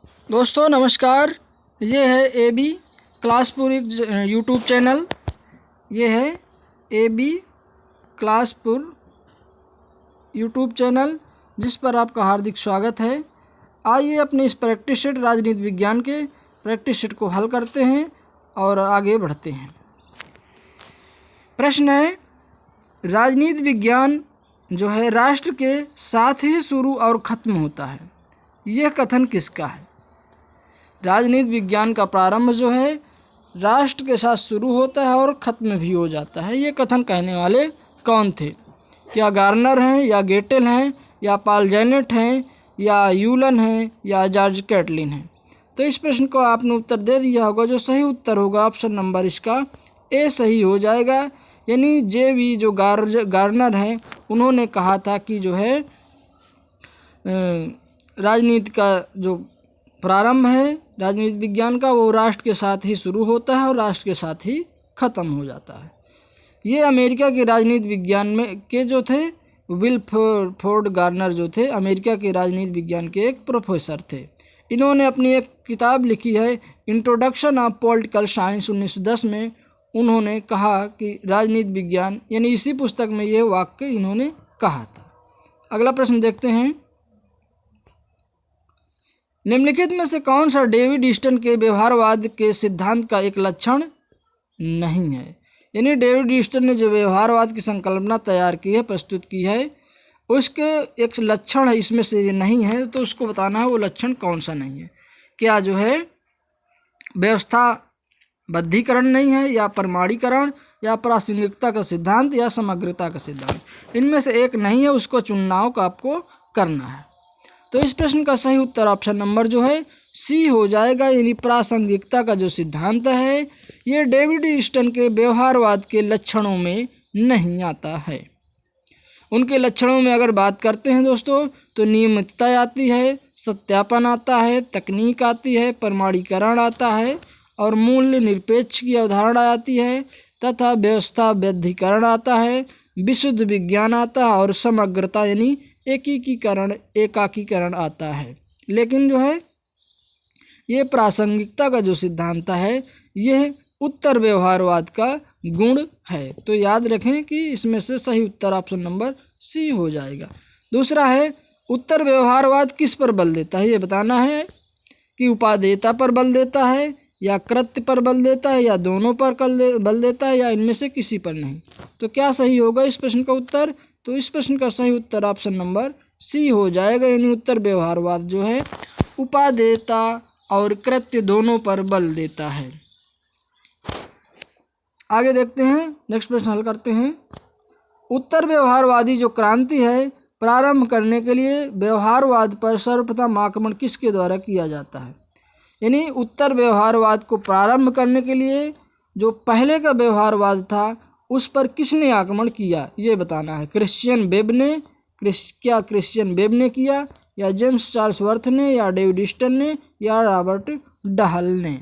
दोस्तों नमस्कार। ये है AB क्लासपुर यूट्यूब चैनल। ये है AB क्लासपुर यूट्यूब चैनल जिस पर आपका हार्दिक स्वागत है। आइए अपने इस प्रैक्टिस सेट राजनीति विज्ञान के प्रैक्टिस सेट को हल करते हैं और आगे बढ़ते हैं। प्रश्न है, राजनीति विज्ञान जो है राष्ट्र के साथ ही शुरू और ख़त्म होता है, यह कथन किसका है? राजनीति विज्ञान का प्रारंभ जो है राष्ट्र के साथ शुरू होता है और ख़त्म भी हो जाता है, ये कथन कहने वाले कौन थे? क्या गार्नर हैं या गेटेल हैं या पॉल जैनेट हैं या यूलन हैं या जॉर्ज कैटलिन हैं? तो इस प्रश्न को आपने उत्तर दे दिया होगा। जो सही उत्तर होगा ऑप्शन नंबर इसका ए सही हो जाएगा। यानी JV जो गार्नर हैं उन्होंने कहा था कि जो है राजनीति का जो प्रारंभ है राजनीति विज्ञान का वो राष्ट्र के साथ ही शुरू होता है और राष्ट्र के साथ ही ख़त्म हो जाता है। ये अमेरिका के राजनीति विज्ञान में के जो थे विल्फोर्ड गार्नर जो थे अमेरिका के राजनीति विज्ञान के एक प्रोफेसर थे। इन्होंने अपनी एक किताब लिखी है इंट्रोडक्शन ऑफ पॉलिटिकल साइंस 1910 में। उन्होंने कहा कि राजनीति विज्ञान यानी इसी पुस्तक में यह वाक्य इन्होंने कहा था। अगला प्रश्न देखते हैं, निम्नलिखित में से कौन सा डेविड ईस्टन के व्यवहारवाद के सिद्धांत का एक लक्षण नहीं है? यानी डेविड ईस्टन ने जो व्यवहारवाद की संकल्पना तैयार की है, प्रस्तुत की है, उसके एक लक्षण है इसमें से ये नहीं है, तो उसको बताना है वो लक्षण कौन सा नहीं है। क्या जो है व्यवस्थाबद्धीकरण नहीं है या प्रमाणीकरण या प्रासंगिकता का सिद्धांत या समग्रता का सिद्धांत? इनमें से एक नहीं है, उसको चुनाव का आपको करना है। तो इस प्रश्न का सही उत्तर ऑप्शन नंबर जो है सी हो जाएगा। यानी प्रासंगिकता का जो सिद्धांत है ये डेविड ईस्टन के व्यवहारवाद के लक्षणों में नहीं आता है। उनके लक्षणों में अगर बात करते हैं दोस्तों तो नियमितता आती है, सत्यापन आता है, तकनीक आती है, प्रमाणीकरण आता है और मूल्य निरपेक्ष की अवधारणा आती है तथा व्यवस्थाबद्धीकरण आता है, विशुद्ध विज्ञान आता है और समग्रता यानी एकाकीकरण आता है। लेकिन जो है ये प्रासंगिकता का जो सिद्धांत है यह उत्तर व्यवहारवाद का गुण है। तो याद रखें कि इसमें से सही उत्तर ऑप्शन नंबर सी हो जाएगा। दूसरा है, उत्तर व्यवहारवाद किस पर बल देता है? ये बताना है कि उपादेयता पर बल देता है या कृत्य पर बल देता है या दोनों पर बल देता है या इनमें से किसी पर नहीं। तो क्या सही होगा इस प्रश्न का उत्तर? तो इस प्रश्न का सही उत्तर ऑप्शन नंबर सी हो जाएगा। यानी उत्तर व्यवहारवाद जो है उपादेयता और कृत्य दोनों पर बल देता है। आगे देखते हैं, नेक्स्ट प्रश्न हल करते हैं। उत्तर व्यवहारवादी जो क्रांति है प्रारंभ करने के लिए व्यवहारवाद पर सर्वप्रथम आक्रमण किसके द्वारा किया जाता है? यानी उत्तर व्यवहारवाद को प्रारंभ करने के लिए जो पहले का व्यवहारवाद था उस पर किसने आक्रमण किया ये बताना है। क्रिश्चियन वेब ने किया या जेम्स चार्ल्स वर्थ ने या डेविड ईस्टन ने या रॉबर्ट डहल ने?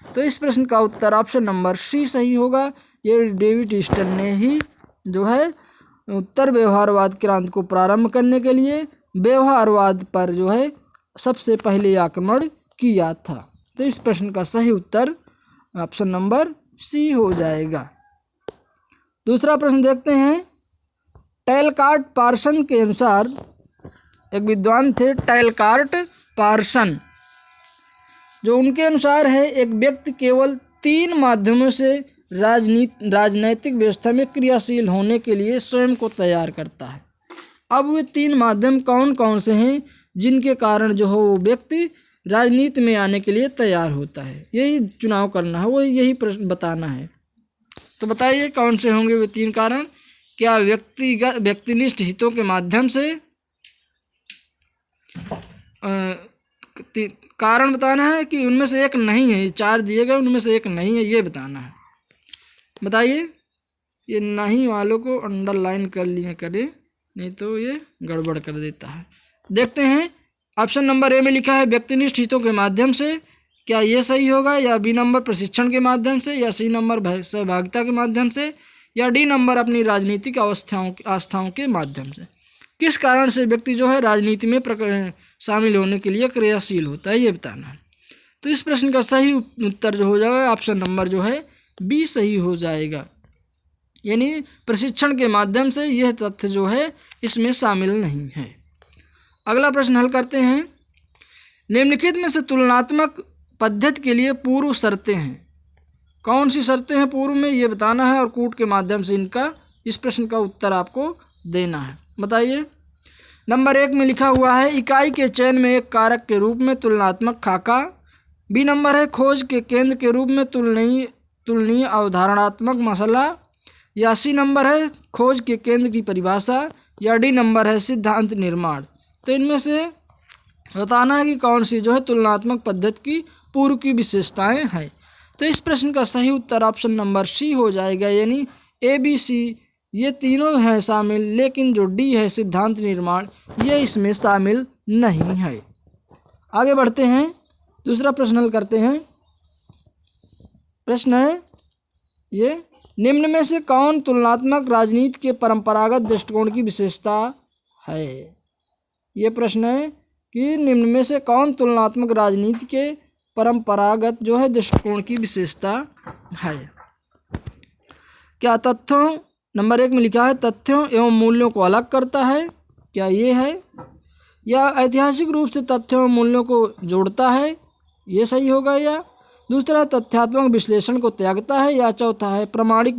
तो इस प्रश्न का उत्तर ऑप्शन नंबर सी सही होगा। ये डेविड ईस्टन ने ही जो है उत्तर व्यवहारवाद क्रांति को प्रारंभ करने के लिए व्यवहारवाद पर जो है सबसे पहले आक्रमण किया था। तो इस प्रश्न का सही उत्तर ऑप्शन नंबर सी हो जाएगा। दूसरा प्रश्न देखते हैं, टैलकार्ट पार्सन के अनुसार, एक विद्वान थे टैलकार्ट पार्सन, जो उनके अनुसार है एक व्यक्ति केवल 3 माध्यमों से राजनैतिक व्यवस्था में क्रियाशील होने के लिए स्वयं को तैयार करता है। अब वे 3 माध्यम कौन कौन से हैं जिनके कारण जो हो वो व्यक्ति राजनीति में आने के लिए तैयार होता है? यही चुनाव करना है, वो यही प्रश्न बताना है। तो बताइए कौन से होंगे वे 3 कारण? क्या व्यक्तिनिष्ठ हितों के माध्यम से, कारण बताना है कि उनमें से एक नहीं है, 4 दिए गए उनमें से एक नहीं है ये बताना है। बताइए, ये नहीं वालों को अंडरलाइन कर लिया करें, नहीं तो ये गड़बड़ कर देता है। देखते हैं, ऑप्शन नंबर ए में लिखा है व्यक्तिनिष्ठ हितों के माध्यम से, क्या ये सही होगा? या बी नंबर प्रशिक्षण के माध्यम से या सी नंबर सहभागिता के माध्यम से या डी नंबर अपनी राजनीतिक आस्थाओं के माध्यम से? किस कारण से व्यक्ति जो है राजनीति में शामिल होने के लिए क्रियाशील होता है, ये बताना है। तो इस प्रश्न का सही उत्तर जो हो जाएगा ऑप्शन नंबर जो है बी सही हो जाएगा, यानी प्रशिक्षण के माध्यम से यह तथ्य जो है इसमें शामिल नहीं है। अगला प्रश्न हल करते हैं। निम्नलिखित में से तुलनात्मक पद्धति के लिए पूर्व शर्तें हैं। कौन सी शर्तें हैं पूर्व में, ये बताना है और कूट के माध्यम से इस प्रश्न का उत्तर आपको देना है। बताइए। नंबर 1 में लिखा हुआ है इकाई के चयन में एक कारक के रूप में तुलनात्मक खाका। बी नंबर है खोज के केंद्र के रूप में तुलनीय अवधारणात्मक मसला। या सी नंबर है खोज के केंद्र की परिभाषा। या डी नंबर है सिद्धांत निर्माण। तो इनमें से बताना है कि कौन सी जो है तुलनात्मक पद्धति की पूर्व की विशेषताएं हैं। तो इस प्रश्न का सही उत्तर ऑप्शन नंबर सी हो जाएगा, यानी ए बी सी ये तीनों हैं शामिल, लेकिन जो डी है सिद्धांत निर्माण ये इसमें शामिल नहीं है। आगे बढ़ते हैं, दूसरा प्रश्न हल करते हैं। प्रश्न है ये निम्न में से कौन तुलनात्मक राजनीति के परंपरागत दृष्टिकोण की विशेषता है। ये प्रश्न है कि निम्न में से कौन तुलनात्मक राजनीति के परंपरागत जो है दृष्टिकोण की विशेषता है। क्या तथ्यों, नंबर 1 में लिखा है तथ्यों एवं मूल्यों को अलग करता है, क्या ये है। या ऐतिहासिक रूप से तथ्यों एवं मूल्यों को जोड़ता है, ये सही होगा। या दूसरा तथ्यात्मक विश्लेषण को त्यागता है। या चौथा है प्रामाणिक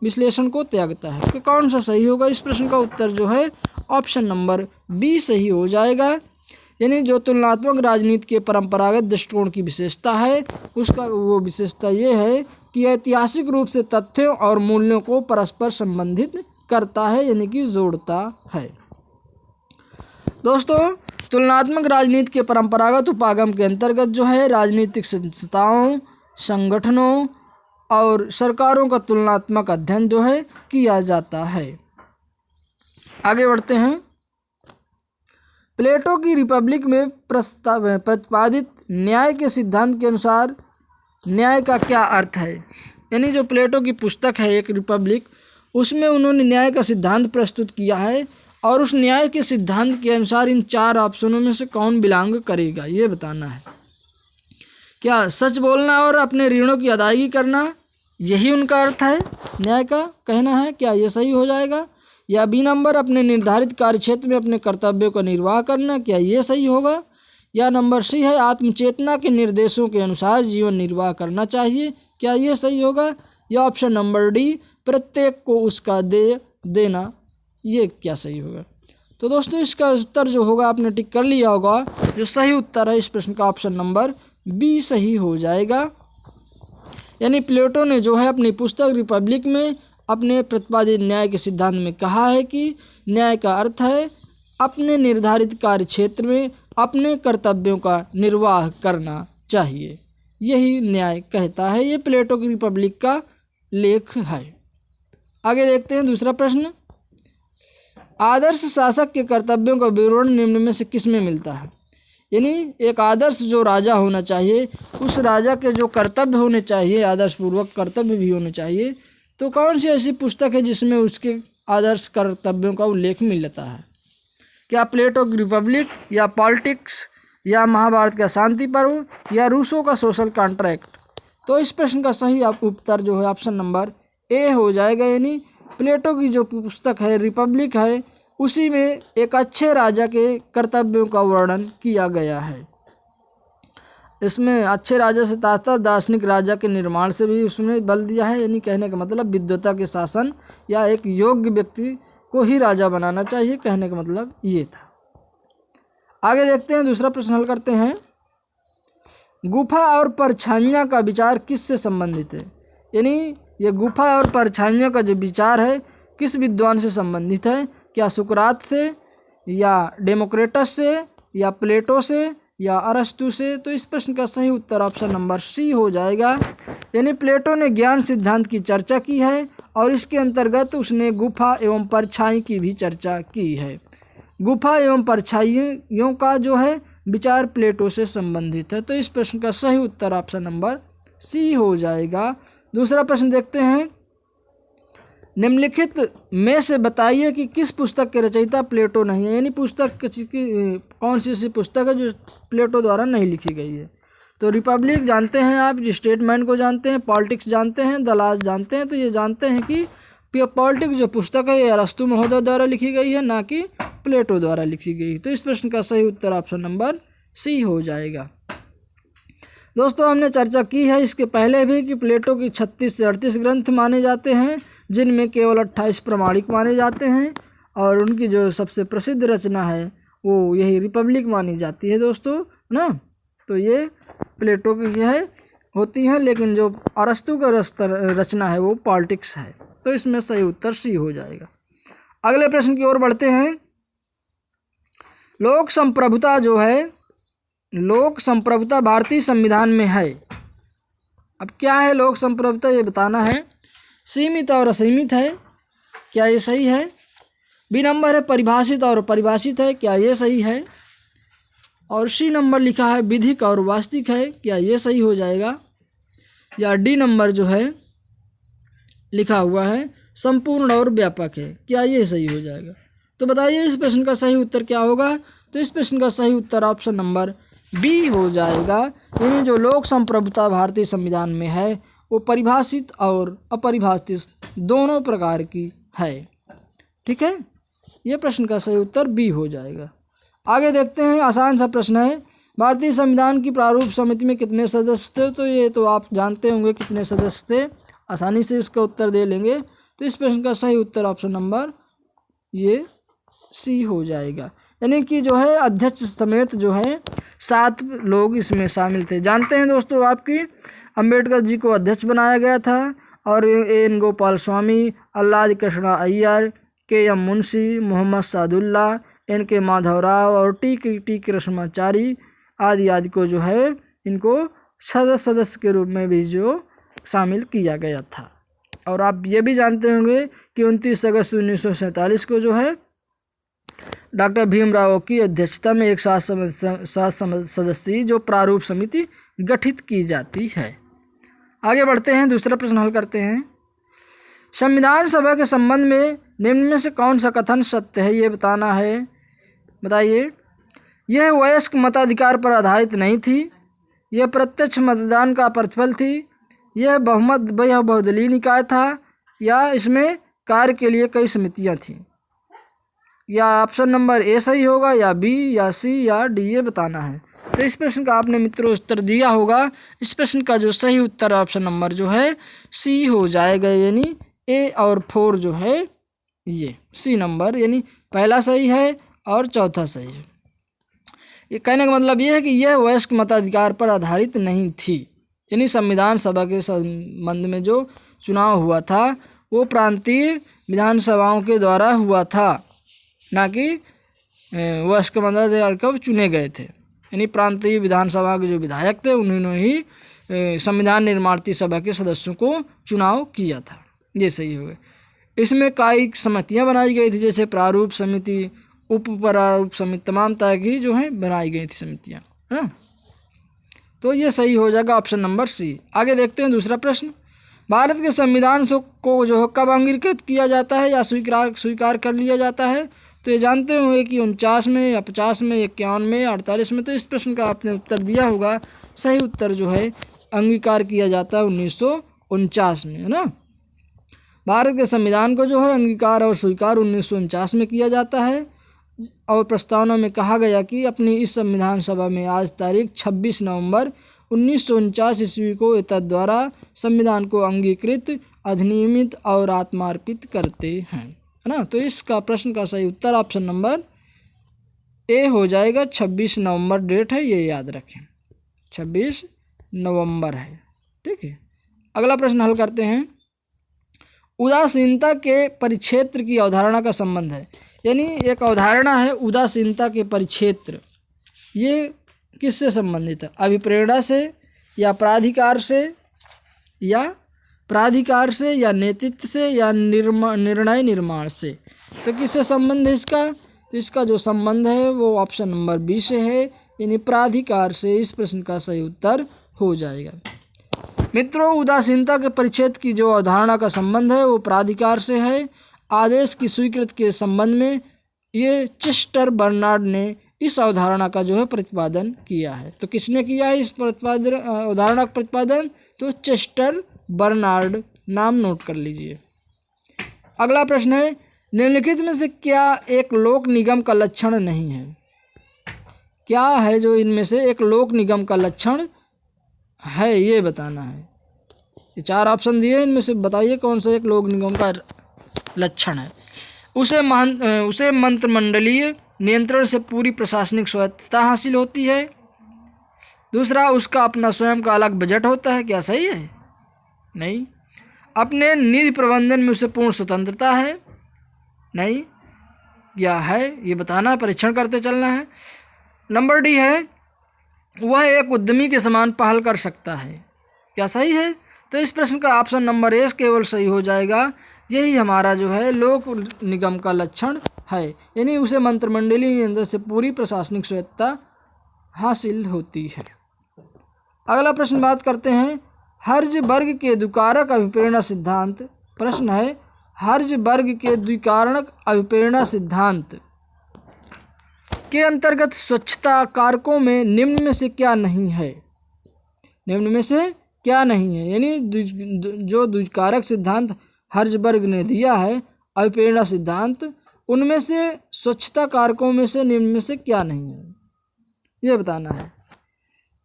विश्लेषण को त्यागता है। तो कौन सा सही होगा। इस प्रश्न का उत्तर जो है ऑप्शन नंबर बी सही हो जाएगा, यानी जो तुलनात्मक राजनीति के परंपरागत दृष्टिकोण की विशेषता है उसका वो विशेषता ये है कि ऐतिहासिक रूप से तथ्यों और मूल्यों को परस्पर संबंधित करता है, यानी कि जोड़ता है। दोस्तों तुलनात्मक राजनीति के परंपरागत उपागम के अंतर्गत जो है राजनीतिक संस्थाओं, संगठनों और सरकारों का तुलनात्मक अध्ययन जो है किया जाता है। आगे बढ़ते हैं। प्लेटो की रिपब्लिक में प्रतिपादित न्याय के सिद्धांत के अनुसार न्याय का क्या अर्थ है। यानी जो प्लेटो की पुस्तक है एक रिपब्लिक, उसमें उन्होंने न्याय का सिद्धांत प्रस्तुत किया है और उस न्याय के सिद्धांत के अनुसार इन 4 ऑप्शनों में से कौन बिलोंग करेगा, ये बताना है। क्या सच बोलना और अपने ऋणों की अदायगी करना, यही उनका अर्थ है न्याय का, कहना है। क्या ये सही हो जाएगा। या बी नंबर अपने निर्धारित कार्यक्षेत्र में अपने कर्तव्यों का निर्वाह करना, क्या ये सही होगा। या नंबर सी है आत्मचेतना के निर्देशों के अनुसार जीवन निर्वाह करना चाहिए, क्या ये सही होगा। या ऑप्शन नंबर डी प्रत्येक को उसका देना, ये क्या सही होगा। तो दोस्तों इसका उत्तर जो होगा आपने टिक कर लिया होगा, जो सही उत्तर है इस प्रश्न का ऑप्शन नंबर बी सही हो जाएगा। यानी प्लेटो ने जो है अपनी पुस्तक रिपब्लिक में अपने प्रतिपादित न्याय के सिद्धांत में कहा है कि न्याय का अर्थ है अपने निर्धारित कार्य क्षेत्र में अपने कर्तव्यों का निर्वाह करना चाहिए, यही न्याय कहता है। ये प्लेटो की रिपब्लिक का लेख है। आगे देखते हैं दूसरा प्रश्न। आदर्श शासक के कर्तव्यों का विवरण निम्न में से किस में मिलता है। यानी एक आदर्श जो राजा होना चाहिए उस राजा के जो कर्तव्य होने चाहिए, आदर्शपूर्वक कर्तव्य भी होने चाहिए, तो कौन सी ऐसी पुस्तक है जिसमें उसके आदर्श कर्तव्यों का उल्लेख मिलता है। क्या प्लेटो की रिपब्लिक, या पॉलिटिक्स, या महाभारत का शांति पर्व, या रूसो का सोशल कॉन्ट्रैक्ट। तो इस प्रश्न का सही उत्तर जो है ऑप्शन नंबर ए हो जाएगा, यानी प्लेटो की जो पुस्तक है रिपब्लिक है उसी में एक अच्छे राजा के कर्तव्यों का वर्णन किया गया है। इसमें अच्छे राजा से तात्पर्य दार्शनिक राजा के निर्माण से भी उसमें बल दिया है, यानी कहने का मतलब विद्वता के शासन या एक योग्य व्यक्ति को ही राजा बनाना चाहिए, कहने का मतलब ये था। आगे देखते हैं दूसरा प्रश्न हल करते हैं। गुफा और परछाइयाँ का विचार किससे संबंधित है। यानी ये गुफा और परछाइयों का जो विचार है किस विद्वान से संबंधित है। क्या सुकरात से, या डेमोक्रेटस से, या प्लेटो से, या अरस्तु से। तो इस प्रश्न का सही उत्तर ऑप्शन नंबर सी हो जाएगा, यानी प्लेटो ने ज्ञान सिद्धांत की चर्चा की है और इसके अंतर्गत उसने गुफा एवं परछाई की भी चर्चा की है। गुफा एवं परछाइयों का जो है विचार प्लेटो से संबंधित है। तो इस प्रश्न का सही उत्तर ऑप्शन नंबर सी हो जाएगा। दूसरा प्रश्न देखते हैं। निम्नलिखित में से बताइए कि किस पुस्तक के रचयिता प्लेटो नहीं है, यानी पुस्तक की कौन सी ऐसी पुस्तक है जो प्लेटो द्वारा नहीं लिखी गई है। तो रिपब्लिक जानते हैं आप, स्टेटमेंट को जानते हैं, पॉलिटिक्स जानते हैं, द लॉज जानते हैं। तो ये जानते हैं कि पॉलिटिक्स जो पुस्तक है ये अरस्तु महोदय द्वारा लिखी गई है, ना कि प्लेटो द्वारा लिखी गई। तो इस प्रश्न का सही उत्तर ऑप्शन नंबर सी हो जाएगा। दोस्तों हमने चर्चा की है इसके पहले भी कि प्लेटो की 36 से 38 ग्रंथ माने जाते हैं, जिनमें केवल 28 प्रमाणिक माने जाते हैं, और उनकी जो सबसे प्रसिद्ध रचना है वो यही रिपब्लिक मानी जाती है दोस्तों, ना। तो ये प्लेटो की है होती हैं, लेकिन जो अरस्तु का रचना है वो पॉलिटिक्स है। तो इसमें सही उत्तर सी हो जाएगा। अगले प्रश्न की ओर बढ़ते हैं। लोक संप्रभुता जो है, लोक संप्रभुता भारतीय संविधान में है। अब क्या है लोक संप्रभुता, ये बताना है। सीमित और असीमित है, क्या ये सही है? बी नंबर है परिभाषित और परिभाषित है, क्या ये सही है? और सी नंबर लिखा है विधिक और वास्तविक है, क्या ये सही हो जाएगा? या डी नंबर जो है लिखा हुआ है संपूर्ण और व्यापक है, क्या ये सही हो जाएगा? तो बताइए इस प्रश्न का सही उत्तर क्या होगा? तो इस प्रश्न का सही उत्तर ऑप्शन नंबर बी हो जाएगा। यानी जो लोक संप्रभुता भारतीय संविधान में है वो परिभाषित और अपरिभाषित दोनों प्रकार की है। ठीक है, ये प्रश्न का सही उत्तर बी हो जाएगा। आगे देखते हैं, आसान सा प्रश्न है। भारतीय संविधान की प्रारूप समिति में कितने सदस्य थे? तो ये तो आप जानते होंगे कितने सदस्य थे, आसानी से इसका उत्तर दे लेंगे। तो इस प्रश्न का सही उत्तर ऑप्शन नंबर ये सी हो जाएगा। यानी कि जो है अध्यक्ष समेत जो है 7 लोग इसमें शामिल थे। जानते हैं दोस्तों आपकी अंबेडकर जी को अध्यक्ष बनाया गया था, और एन गोपाल स्वामी, अल्लाद कृष्णा अय्यर, के एम मुंशी, मोहम्मद सादुल्ला, एन के माधव राव और टी कृष्णाचारी आदि को जो है इनको सदस्य के रूप में भी जो शामिल किया गया था। और आप ये भी जानते होंगे कि 29 अगस्त 1947 को जो है डॉक्टर भीमराव की अध्यक्षता में एक 7 सदस्यीय जो प्रारूप समिति गठित की जाती है। आगे बढ़ते हैं, दूसरा प्रश्न हल करते हैं। संविधान सभा के संबंध में निम्न में से कौन सा कथन सत्य है, ये बताना है। बताइए। यह वयस्क मताधिकार पर आधारित नहीं थी, यह प्रत्यक्ष मतदान का प्रतिफल थी, यह बहुदलीय निकाय था, या इसमें कार्य के लिए कई समितियां थीं। या ऑप्शन नंबर ए सही होगा, या बी, या सी, या डी, ये बताना है। तो इस प्रश्न का आपने मित्रों उत्तर दिया होगा। इस प्रश्न का जो सही उत्तर ऑप्शन नंबर जो है सी हो जाएगा, यानी ए और 4 जो है ये सी नंबर, यानी पहला सही है और चौथा सही है। ये कहने का मतलब ये है कि यह वयस्क मताधिकार पर आधारित नहीं थी, यानी संविधान सभा के संबंध में जो चुनाव हुआ था वो प्रांतीय विधानसभाओं के द्वारा हुआ था, ना कि वयस्क मताधिकार कब चुने गए थे। यानी प्रांतीय विधानसभा के जो विधायक थे उन्होंने ही संविधान निर्माती सभा के सदस्यों को चुनाव किया था। ये सही हो गया। इसमें कई समितियां बनाई गई थी, जैसे प्रारूप समिति, उप प्रारूप समिति, तमाम तरह की जो है बनाई गई थी समितियां, है ना। तो ये सही हो जाएगा ऑप्शन नंबर सी। आगे देखते हैं दूसरा प्रश्न। भारत के संविधान को जो है कब अंगीकृत किया जाता है या स्वीकार कर लिया जाता है? तो ये जानते होंगे कि 49 में या 50 में, 51 में, 48 में। तो इस प्रश्न का आपने उत्तर दिया होगा। सही उत्तर जो है अंगीकार किया जाता है 1949 में, है ना। भारत के संविधान को जो है अंगीकार और स्वीकार 1949 में किया जाता है। और प्रस्तावना में कहा गया कि अपनी इस संविधान सभा में आज तारीख 26 नवंबर 1949 ईस्वी को एतद द्वारा संविधान को अंगीकृत, अधिनियमित और आत्मार्पित करते हैं, है ना। तो इसका प्रश्न का सही उत्तर ऑप्शन नंबर ए हो जाएगा। 26 नवंबर डेट है, ये याद रखें, 26 नवंबर है। ठीक है, अगला प्रश्न हल करते हैं। उदासीनता के परिक्षेत्र की अवधारणा का संबंध है, यानी एक अवधारणा है उदासीनता के परिक्षेत्र, ये किससे संबंधित है? अभिप्रेरणा से, या प्राधिकार से, या नेतृत्व से, या निर्णय निर्माण से। तो किससे संबंध है इसका? तो इसका जो संबंध है वो ऑप्शन नंबर बी से है, यानी प्राधिकार से। इस प्रश्न का सही उत्तर हो जाएगा। मित्रों, उदासीनता के परिच्छेद की जो अवधारणा का संबंध है वो प्राधिकार से है। आदेश की स्वीकृति के संबंध में ये चेस्टर बर्नार्ड ने इस अवधारणा का जो है प्रतिपादन किया है। तो किसने किया है इस अवधारणा का प्रतिपादन? तो चेस्टर बर्नार्ड, नाम नोट कर लीजिए। अगला प्रश्न है, निम्नलिखित में से क्या एक लोक निगम का लक्षण नहीं है? क्या है जो इनमें से एक लोक निगम का लक्षण है, ये बताना है। ये 4 ऑप्शन दिए, इनमें से बताइए कौन सा एक लोक निगम का लक्षण है। उसे मंत्रिमंडलीय नियंत्रण से पूरी प्रशासनिक स्वायत्तता हासिल होती है। दूसरा, उसका अपना स्वयं का अलग बजट होता है। क्या सही है? नहीं। अपने निधि प्रबंधन में उसे पूर्ण स्वतंत्रता है। नहीं। क्या है ये बताना है, परीक्षण करते चलना है। नंबर डी है, वह एक उद्यमी के समान पहल कर सकता है। क्या सही है? तो इस प्रश्न का ऑप्शन नंबर ए केवल सही हो जाएगा। यही हमारा जो है लोक निगम का लक्षण है, यानी उसे मंत्रिमंडलीय नियंत्रण से पूरी प्रशासनिक स्वायत्तता हासिल होती है। अगला प्रश्न बात करते हैं हर्ज वर्ग के द्विकारक अभिप्रेरणा सिद्धांत। प्रश्न है, हर्ज वर्ग के द्विकारक अभिप्रेरणा सिद्धांत के अंतर्गत स्वच्छता कारकों में निम्न में से क्या नहीं है? निम्न में से क्या नहीं है, यानी जो द्विकारक सिद्धांत हर्जबर्ग ने दिया है, अभिप्रेरणा सिद्धांत, उनमें से स्वच्छता कारकों में से निम्न में से क्या नहीं है, ये बताना है।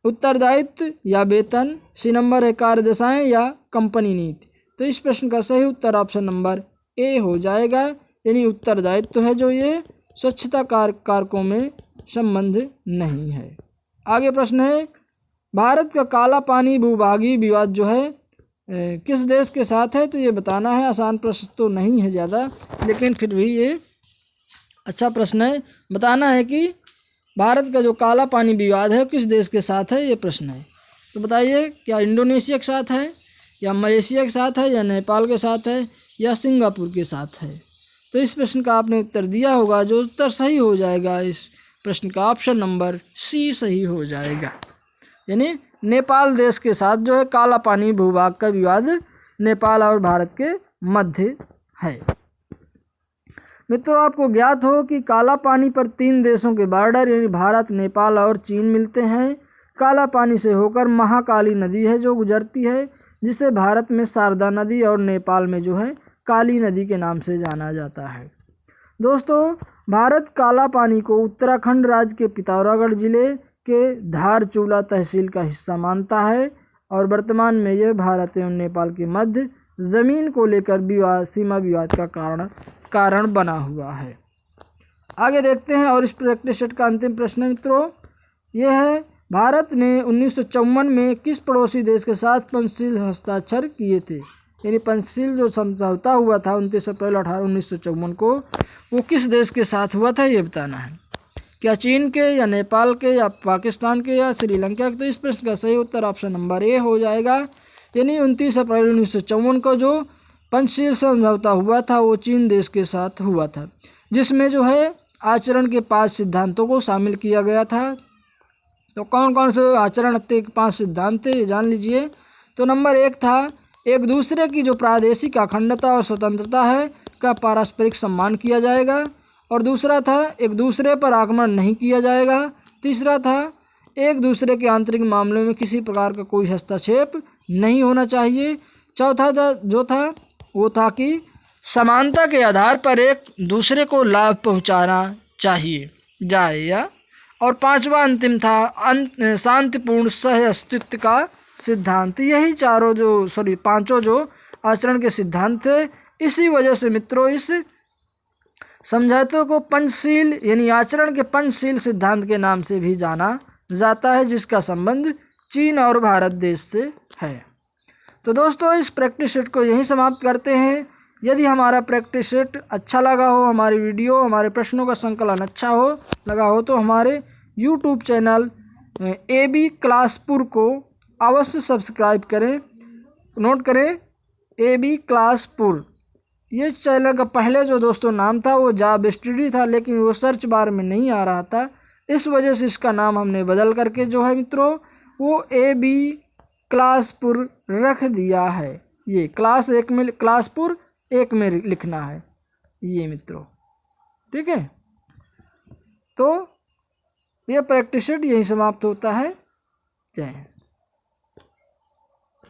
उत्तरदायित्व या वेतन, सी नंबर है कार्यदशाएं या कंपनी नीति। तो इस प्रश्न का सही उत्तर ऑप्शन नंबर ए हो जाएगा, यानी उत्तरदायित्व है जो ये स्वच्छता कारकों में संबंध नहीं है। आगे प्रश्न है, भारत का काला पानी भूभागीय विवाद जो है किस देश के साथ है? तो ये बताना है। आसान प्रश्न तो नहीं है ज़्यादा, लेकिन फिर भी ये अच्छा प्रश्न है। बताना है कि भारत का जो काला पानी विवाद है किस देश के साथ है, ये प्रश्न है। तो बताइए, क्या इंडोनेशिया के साथ है, या मलेशिया के साथ है, या नेपाल के साथ है, या सिंगापुर के साथ है? तो इस प्रश्न का आपने उत्तर दिया होगा। जो उत्तर सही हो जाएगा इस प्रश्न का ऑप्शन नंबर सी सही हो जाएगा, यानी नेपाल देश के साथ जो है काला पानी भूभाग का विवाद नेपाल और भारत के मध्य है। मित्रों, आपको ज्ञात हो कि काला पानी पर 3 देशों के बॉर्डर यानी भारत, नेपाल और चीन मिलते हैं। काला पानी से होकर महाकाली नदी है जो गुजरती है, जिसे भारत में शारदा नदी और नेपाल में जो है काली नदी के नाम से जाना जाता है। दोस्तों, भारत काला पानी को उत्तराखंड राज्य के पिथौरागढ़ जिले के धारचूला तहसील का हिस्सा मानता है और वर्तमान में यह भारत एवं नेपाल के मध्य जमीन को लेकर सीमा विवाद का कारण बना हुआ है। आगे देखते हैं और इस प्रैक्टिस सेट का अंतिम प्रश्न मित्रों यह है, भारत ने 1954 में किस पड़ोसी देश के साथ पंचशील हस्ताक्षर किए थे? यानी पंचशील जो समझौता हुआ था 29 अप्रैल 1954 को, वो किस देश के साथ हुआ था, ये बताना है। क्या चीन के, या नेपाल के, या पाकिस्तान के, या श्रीलंका के? तो इस प्रश्न का सही उत्तर ऑप्शन नंबर ए हो जाएगा, यानी 29 अप्रैल 1954 को जो पंचशील समझौता हुआ था वो चीन देश के साथ हुआ था, जिसमें जो है आचरण के 5 सिद्धांतों को शामिल किया गया था। तो कौन कौन से आचरण के 5 सिद्धांत थे ये जान लीजिए। तो नंबर 1 था, एक दूसरे की जो प्रादेशिक अखंडता और स्वतंत्रता है का पारस्परिक सम्मान किया जाएगा। और दूसरा था, एक दूसरे पर आक्रमण नहीं किया जाएगा। तीसरा था, एक दूसरे के आंतरिक मामलों में किसी प्रकार का कोई हस्तक्षेप नहीं होना चाहिए। चौथा जो था वो था कि समानता के आधार पर एक दूसरे को लाभ पहुंचाना चाहिए या। और 5वां अंतिम था शांतिपूर्ण सह अस्तित्व का सिद्धांत। यही 5 जो आचरण के सिद्धांत थे। इसी वजह से मित्रों इस समझौते को पंचशील यानी आचरण के पंचशील सिद्धांत के नाम से भी जाना जाता है, जिसका संबंध चीन और भारत देश से है। तो दोस्तों, इस प्रैक्टिस सेट को यहीं समाप्त करते हैं। यदि हमारा प्रैक्टिस सेट अच्छा लगा हो, हमारी वीडियो, हमारे प्रश्नों का संकलन अच्छा लगा हो तो हमारे यूट्यूब चैनल AB क्लासपुर को अवश्य सब्सक्राइब करें। नोट करें, AB क्लासपुर। ये चैनल का पहले जो दोस्तों नाम था वो जॉब स्टडी था, लेकिन वो सर्च बार में नहीं आ रहा था। इस वजह से इसका नाम हमने बदल करके जो है मित्रों वो AB क्लासपुर रख दिया है। ये क्लासपुर 1 में लिखना है ये मित्रों, ठीक है। तो यह प्रैक्टिस सेट यहीं समाप्त होता है। जय हिंद।